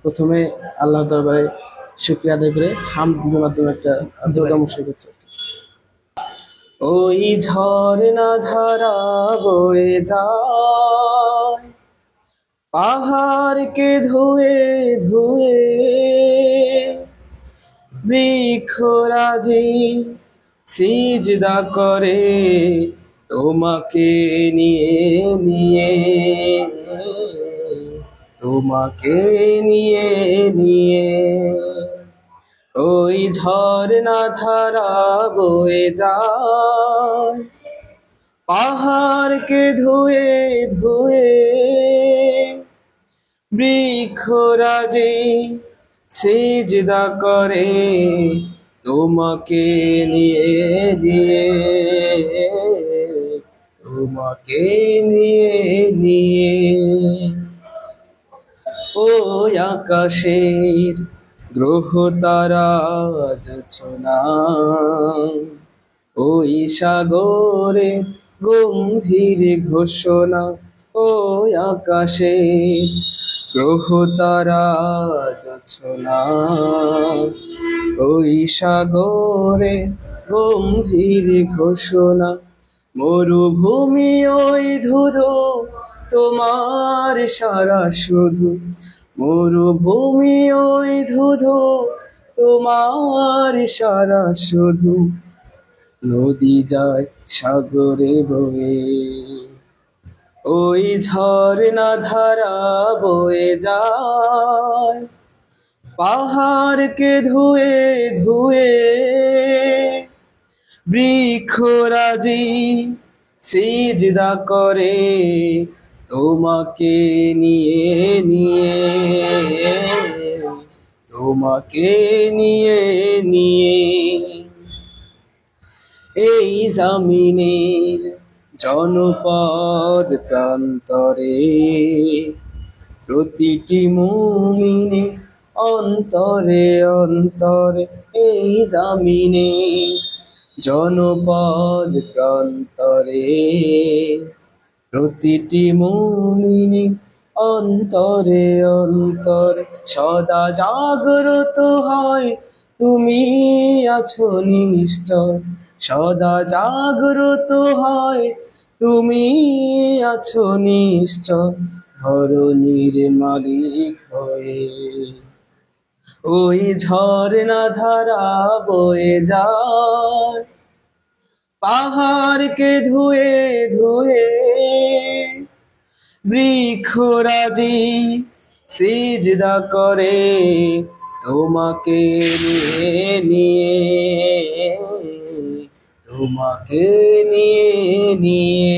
প্রথমে আল্লাহর দরবারে শুকরিয়া আদায় করে হামদের মাধ্যমে একটা দোয়া মুশরিক হচ্ছে। ওই ঝর্ণা ধারা বয়ে যায় পাহাড়কে ধুয়ে ধুয়ে, বৃক্ষরাজি সিজদা করে তোমাকে নিয়ে নিয়ে, তোমাকে নিয়ে নিয়ে। ওই ঝর্ণা ধারা বয়ে যায় পাহাড়কে ধুয়ে ধুয়ে, বৃক্ষরাজি সিজদা করে তোমাকে নিয়ে নিয়ে, তোমাকে নিয়ে নিয়ে। ওই আকাশের গ্রহ তারা জোছনা, ওই সাগরে গম্ভীর ঘোষণা, ওই আকাশের গ্রহ তারা জোছনা, ওই সাগরে গম্ভীর ঘোষণা। মরুভূমি ওই ধুধু তোমার সারা শুধু, মরুভূমি ওই ধুধু তোমার সারা শুধু। নদী যায় সাগরে বয়ে, ওই ঝর্ণা ধারা বয়ে যায় পাহাড়কে ধুয়ে ধুয়ে, বৃক্ষরাজি সিজদা করে তোমাকে নিয়ে নিয়ে, তোমাকে নিয়ে নিয়ে। এই জামিনের জনপদ প্রান্তরে, প্রতিটি মুমিনে অন্তরে অন্তরে। এই জামিনে জনপদ প্রান্তরে, প্রতিটি মুমিনে অন্তরে অন্তরে। সদা জাগ্রত হয় তুমি আছো নিশ্চয়, সদা জাগ্রত হয় তুমি আছো নিশ্চয়, ধরণীর মালিক হয়ে। ওই ঝর্ণা ধারা বয়ে যায় পাহাড়কে ধুয়ে ধুয়ে, বৃক্ষরাজি সিজদা করে তোমাকে নিয়ে নিয়ে, তোমাকে নিয়ে নিয়ে।